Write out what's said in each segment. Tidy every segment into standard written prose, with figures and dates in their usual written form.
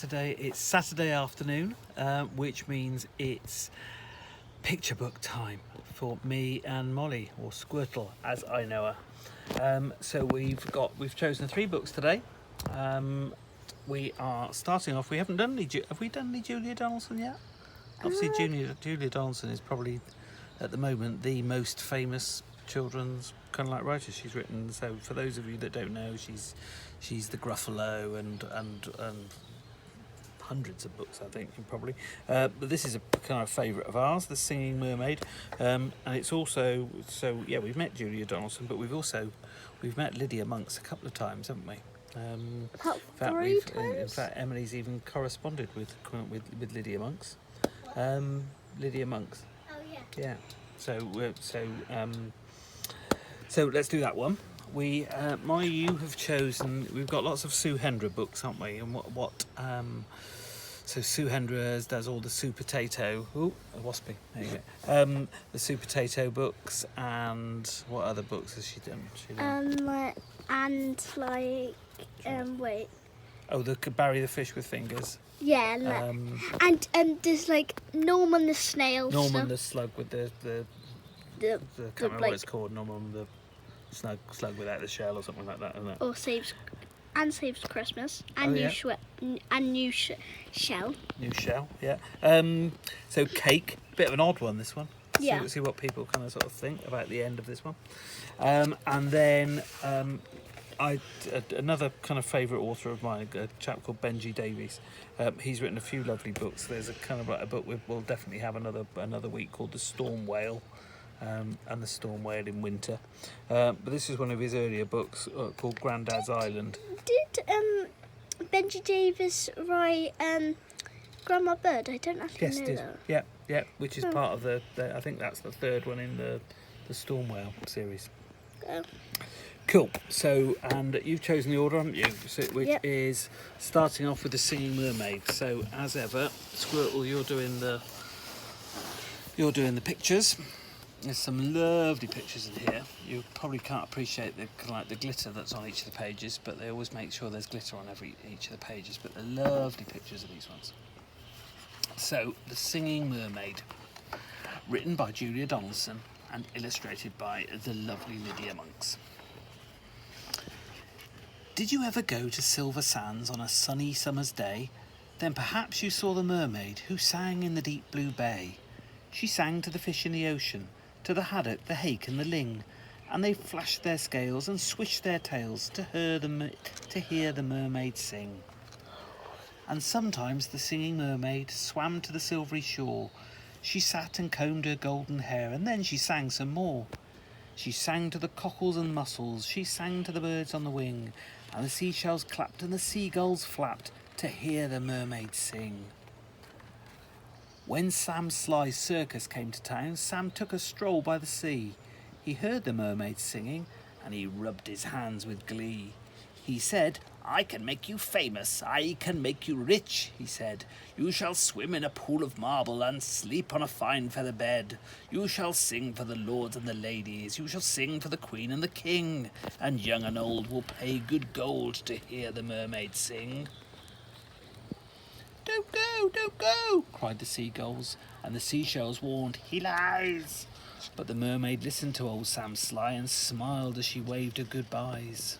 Today it's Saturday afternoon, which means it's picture book time for me and Molly, or Squirtle as I know her. So we've chosen 3 books today. We are starting off. We haven't done any. Have we done any Julia Donaldson yet? Obviously, Julia Donaldson is probably at the moment the most famous children's kind of like writer. She's written. So for those of you that don't know, she's the Gruffalo and hundreds of books, I think, probably. But this is a kind of favourite of ours, The Singing Mermaid, and it's also we've met Julia Donaldson, but we've met Lydia Monks a couple of times, haven't we? About 3 times. In fact, Emily's even corresponded with Lydia Monks. Lydia Monks. Oh yeah. Yeah. So let's do that one. Molly, you have chosen. We've got lots of Sue Hendra books, haven't we? And so Sue Hendra does all the Sue Potato. Ooh, a waspy. There you go. The Sue Potato books, and what other books has she done? Wait. Oh, the Barry the Fish with Fingers. Yeah, and there's like Norman the Snail. Norman the Slug with the I can't remember what it's called. Norman the slug without the shell or something like that, isn't it? Or saves Christmas and New Shell. New Shell, yeah. So Cake, bit of an odd one, this one. Yeah. See what people kind of sort of think about the end of this one. And then another kind of favourite author of mine, a chap called Benji Davies. He's written a few lovely books. There's a kind of like a book we'll definitely have another week called The Storm Whale. And The Storm Whale in Winter. But this is one of his earlier books called Grandad's Island. Did Benji Davis write Grandma Bird? I don't actually know that. Yeah, which is part of the I think that's the 3rd one in the Storm Whale series. Oh. Cool. So, and you've chosen the order, haven't you? So, which Yep. is starting off with The Singing Mermaid. So, as ever, Squirtle, you're doing the pictures. There's some lovely pictures in here. You probably can't appreciate the glitter that's on each of the pages, but they always make sure there's glitter on each of the pages. But they're lovely pictures of these ones. So, The Singing Mermaid, written by Julia Donaldson and illustrated by the lovely Lydia Monks. Did you ever go to Silver Sands on a sunny summer's day? Then perhaps you saw the mermaid who sang in the deep blue bay. She sang to the fish in the ocean, to the haddock, the hake and the ling, and they flashed their scales and swished their tails to hear the mermaid sing. And sometimes the singing mermaid swam to the silvery shore. She sat and combed her golden hair, and then she sang some more. She sang to the cockles and mussels, she sang to the birds on the wing, and the seashells clapped and the seagulls flapped to hear the mermaid sing. When Sam Sly's circus came to town, Sam took a stroll by the sea. He heard the mermaid singing, and he rubbed his hands with glee. He said, "I can make you famous, I can make you rich," he said. "You shall swim in a pool of marble and sleep on a fine feather bed. You shall sing for the lords and the ladies, you shall sing for the queen and the king, and young and old will pay good gold to hear the mermaid sing." Don't go, cried the seagulls, and the seashells warned, "He lies." But the mermaid listened to old Sam Sly and smiled as she waved her goodbyes.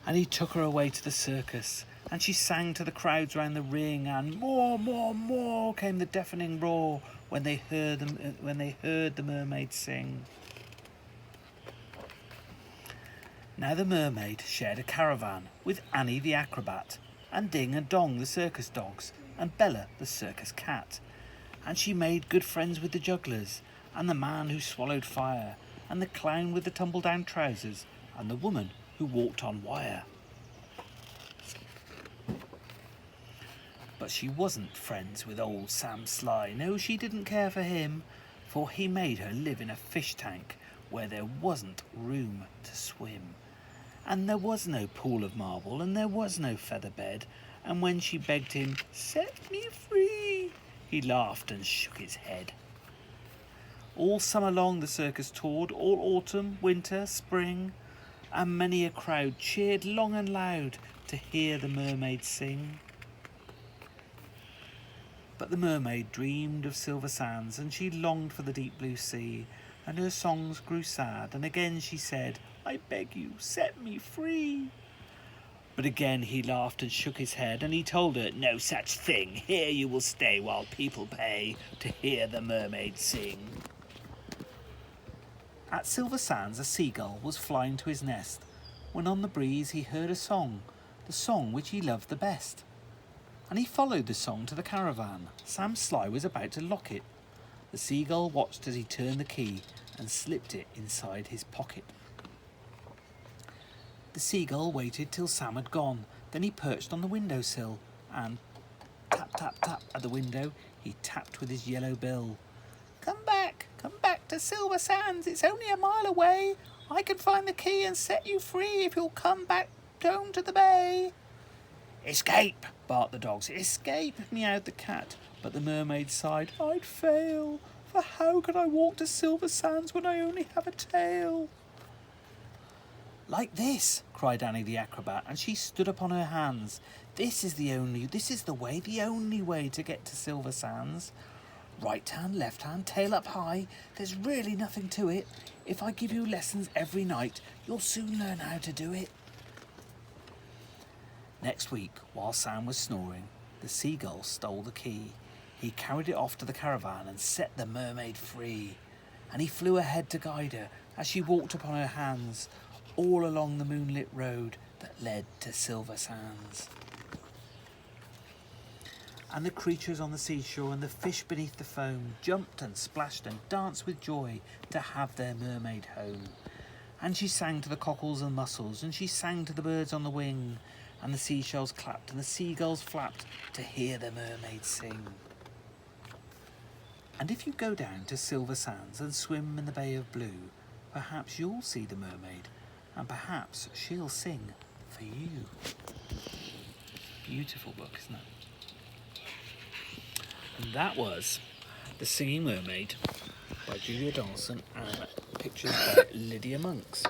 And he took her away to the circus, and she sang to the crowds round the ring, and more, more, more came the deafening roar when they heard the mermaid sing. Now the mermaid shared a caravan with Annie the acrobat, and Ding and Dong the circus dogs, and Bella the circus cat. And she made good friends with the jugglers, and the man who swallowed fire, and the clown with the tumble-down trousers, and the woman who walked on wire. But she wasn't friends with old Sam Sly. No, she didn't care for him, for he made her live in a fish tank where there wasn't room to swim. And there was no pool of marble, and there was no feather bed, and when she begged him, "Set me free," he laughed and shook his head. All summer long the circus toured, all autumn, winter, spring, and many a crowd cheered long and loud to hear the mermaid sing. But the mermaid dreamed of silver sands, and she longed for the deep blue sea, and her songs grew sad, and again she said, "I beg you, set me free." But again he laughed and shook his head, and he told her, "No such thing. Here you will stay while people pay to hear the mermaid sing." At Silver Sands a seagull was flying to his nest, when on the breeze he heard a song, the song which he loved the best. And he followed the song to the caravan. Sam Sly was about to lock it. The seagull watched as he turned the key and slipped it inside his pocket. The seagull waited till Sam had gone. Then he perched on the windowsill and tap, tap, tap at the window. He tapped with his yellow bill. Come back to Silver Sands. It's only a mile away. I can find the key and set you free if you'll come back down to the bay." "Escape," barked the dogs. "Escape," meowed the cat. But the mermaid sighed, "I'd fail, for how can I walk to Silver Sands when I only have a tail?" "Like this," cried Annie the acrobat, and she stood up on her hands. This is the only way to get to Silver Sands. Right hand, left hand, tail up high. There's really nothing to it. If I give you lessons every night, you'll soon learn how to do it. Next week, while Sam was snoring, the seagull stole the key. He carried it off to the caravan and set the mermaid free. And he flew ahead to guide her as she walked upon her hands all along the moonlit road that led to Silver Sands. And the creatures on the seashore and the fish beneath the foam jumped and splashed and danced with joy to have their mermaid home. And she sang to the cockles and mussels, and she sang to the birds on the wing, and the seashells clapped and the seagulls flapped to hear the mermaid sing. And if you go down to Silver Sands and swim in the Bay of Blue, perhaps you'll see the mermaid, and perhaps she'll sing for you. Beautiful book, isn't it? And that was The Singing Mermaid by Julia Donaldson and pictures by Lydia Monks.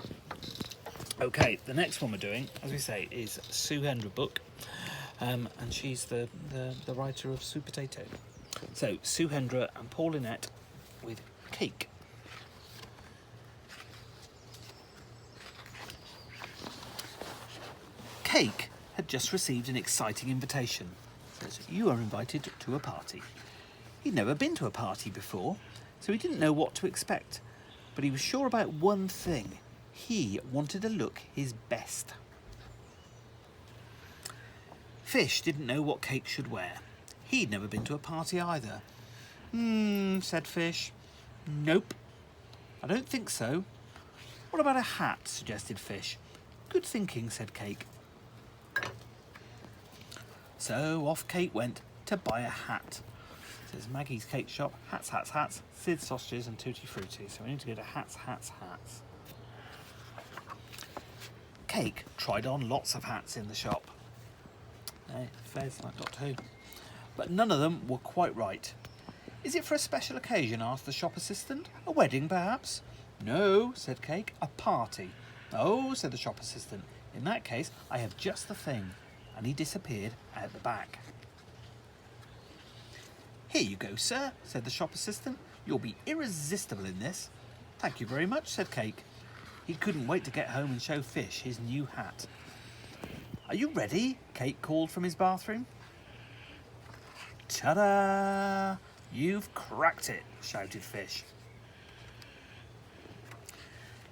Okay, the next one we're doing, as we say, is Sue Hendra book, and she's the writer of Sue Potato. So, Sue Hendra and Paulinette with Cake. Cake had just received an exciting invitation. Says, "You are invited to a party." He'd never been to a party before, so he didn't know what to expect. But he was sure about one thing. He wanted to look his best. Fish didn't know what Cake should wear. He'd never been to a party either. Said Fish. "Nope, I don't think so." "What about a hat?" suggested Fish. "Good thinking," said Cake. So off Cake went to buy a hat. It says Maggie's Cake Shop, hats, hats, hats, Sid's Sausages and Tutti Frutti. So we need to go to hats, hats, hats. Cake tried on lots of hats in the shop. Fez like Doctor Who. But none of them were quite right. "Is it for a special occasion?" asked the shop assistant. "A wedding, perhaps?" "No," said Cake, "a party." "Oh," said the shop assistant, "in that case, I have just the thing." And he disappeared out the back. "Here you go, sir," said the shop assistant. "You'll be irresistible in this." "Thank you very much," said Cake. He couldn't wait to get home and show Fish his new hat. "Are you ready?" Cake called from his bathroom. "Ta-da! You've cracked it," shouted Fish.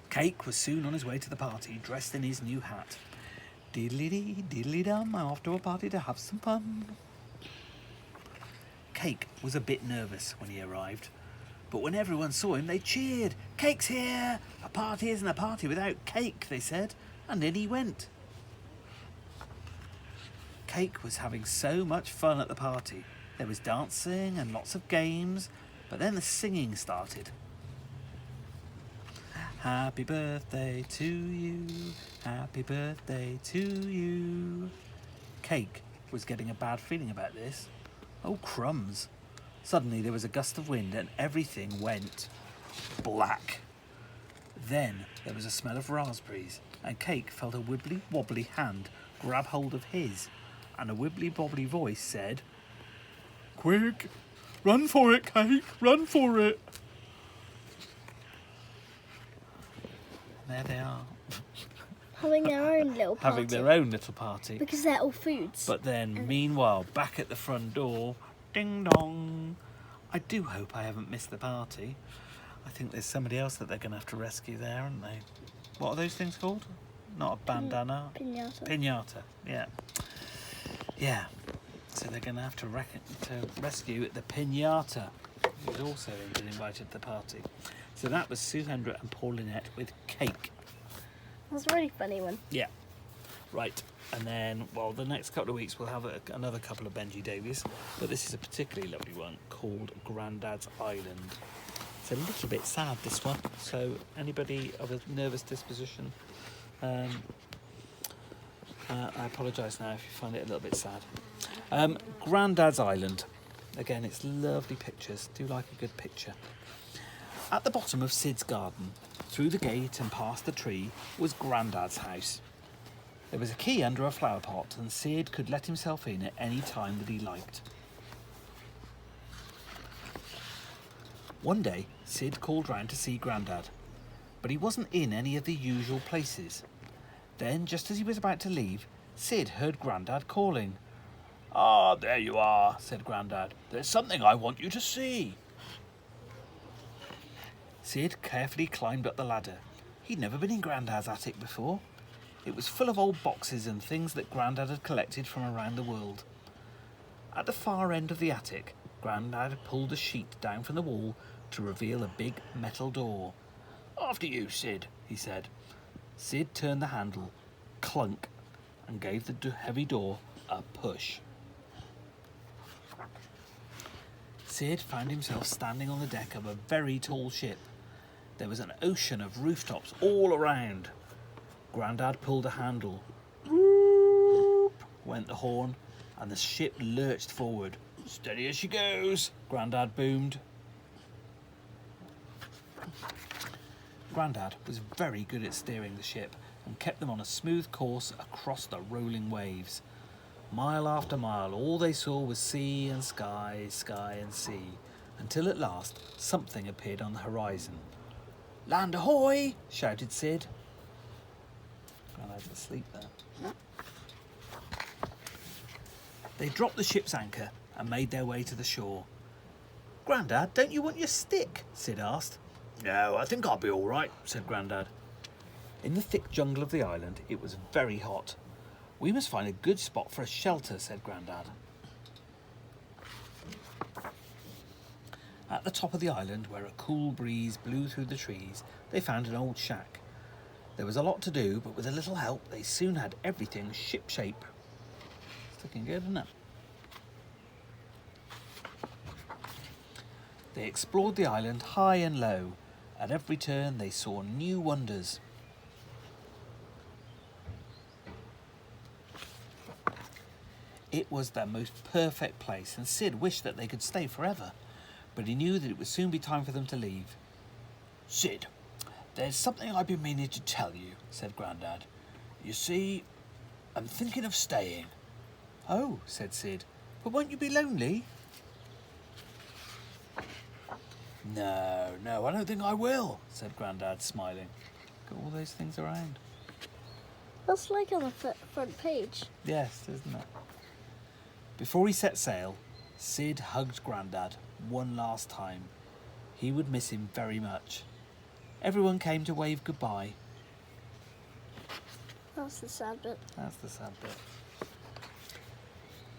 Cake was soon on his way to the party, dressed in his new hat. "Diddly-dee, diddly-dum, I'm off to a party to have some fun." Cake was a bit nervous when he arrived, but when everyone saw him, they cheered. "Cake's here! A party isn't a party without cake," they said, and in he went. Cake was having so much fun at the party. There was dancing and lots of games, but then the singing started. "Happy birthday to you, happy birthday to you." Cake was getting a bad feeling about this. Oh, crumbs. Suddenly there was a gust of wind and everything went black. Then there was a smell of raspberries and Cake felt a wibbly-wobbly hand grab hold of his, and a wibbly-bobbly voice said, "Quick! Run for it, Cake! Run for it!" There they are, Having their own little party. having their own little party. Because they're all foods. But then, meanwhile, back at the front door, ding dong. I do hope I haven't missed the party. I think there's somebody else that they're going to have to rescue there, aren't they? What are those things called? Not a bandana. Pinata. Pinata, yeah. Yeah. So they're going to have to rescue the Pinata, who's also been invited to the party. So that was Sue-Hendra and Paulinette with Cake. That's a really funny one. Yeah. Right. And then, well, the next couple of weeks we'll have another couple of Benji Davies, but this is a particularly lovely one called Grandad's Island. It's a little bit sad, this one. So anybody of a nervous disposition, I apologise now if you find it a little bit sad. Grandad's Island. Again, it's lovely pictures. Do like a good picture. At the bottom of Sid's garden, through the gate and past the tree, was Grandad's house. There was a key under a flower pot, and Sid could let himself in at any time that he liked. One day, Sid called round to see Grandad, but he wasn't in any of the usual places. Then, just as he was about to leave, Sid heard Grandad calling. "Ah, there you are," said Grandad. "There's something I want you to see." Sid carefully climbed up the ladder. He'd never been in Grandad's attic before. It was full of old boxes and things that Grandad had collected from around the world. At the far end of the attic, Grandad pulled a sheet down from the wall to reveal a big metal door. "After you, Sid," he said. Sid turned the handle, clunk, and gave the heavy door a push. Sid found himself standing on the deck of a very tall ship. There was an ocean of rooftops all around. Grandad pulled a handle. Whoop went the horn, and the ship lurched forward. "Steady as she goes," Grandad boomed. Grandad was very good at steering the ship and kept them on a smooth course across the rolling waves. Mile after mile, all they saw was sea and sky, sky and sea, until at last something appeared on the horizon. "Land ahoy!" shouted Sid. Grandad's asleep there. They dropped the ship's anchor and made their way to the shore. "Grandad, don't you want your stick?" Sid asked. "No, I think I'll be all right," said Grandad. In the thick jungle of the island, it was very hot. "We must find a good spot for a shelter," said Grandad. At the top of the island, where a cool breeze blew through the trees, they found an old shack. There was a lot to do, but with a little help, they soon had everything ship-shape. It's looking good, isn't it? They explored the island high and low. At every turn, they saw new wonders. It was the most perfect place, and Sid wished that they could stay forever. But he knew that it would soon be time for them to leave. "Sid, there's something I've been meaning to tell you," said Grandad. "You see, I'm thinking of staying." "Oh," said Sid, "but won't you be lonely?" No, I don't think I will," said Grandad, smiling. Got all those things around. That's like on the front page. Yes, isn't it? Before he set sail, Sid hugged Grandad one last time. He would miss him very much. Everyone came to wave goodbye. That's the sad bit. That's the sad bit.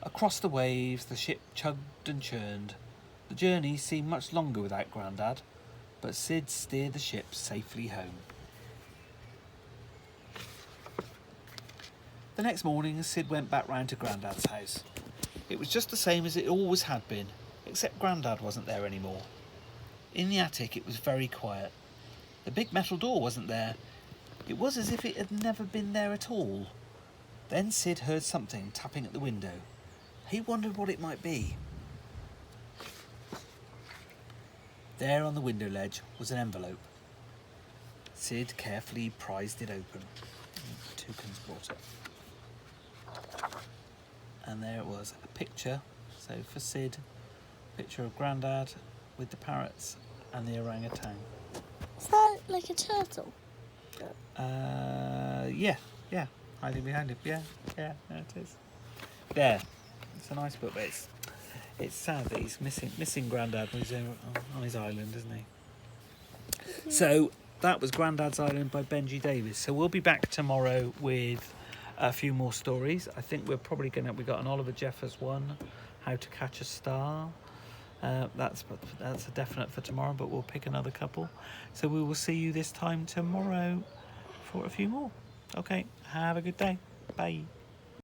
Across the waves, the ship chugged and churned. The journey seemed much longer without Grandad, but Sid steered the ship safely home. The next morning, Sid went back round to Grandad's house. It was just the same as it always had been, except Grandad wasn't there anymore. In the attic, it was very quiet. The big metal door wasn't there. It was as if it had never been there at all. Then Sid heard something tapping at the window. He wondered what it might be. There on the window ledge was an envelope. Sid carefully prized it open. Toucan's brought it. And there it was, a picture. So for Sid, picture of Grandad with the parrots and the orangutan. Is that like a turtle? Yeah, hiding behind it. Yeah, there it is. There, it's a nice book, but it's sad that he's missing Grandad when he's on his island, isn't he? Mm-hmm. So that was Grandad's Island by Benji Davies. So we'll be back tomorrow with a few more stories. I think we're probably we got an Oliver Jeffers one, How to Catch a Star. That's a definite for tomorrow, but we'll pick another couple. So we will see you this time tomorrow for a few more. Okay, have a good day. Bye.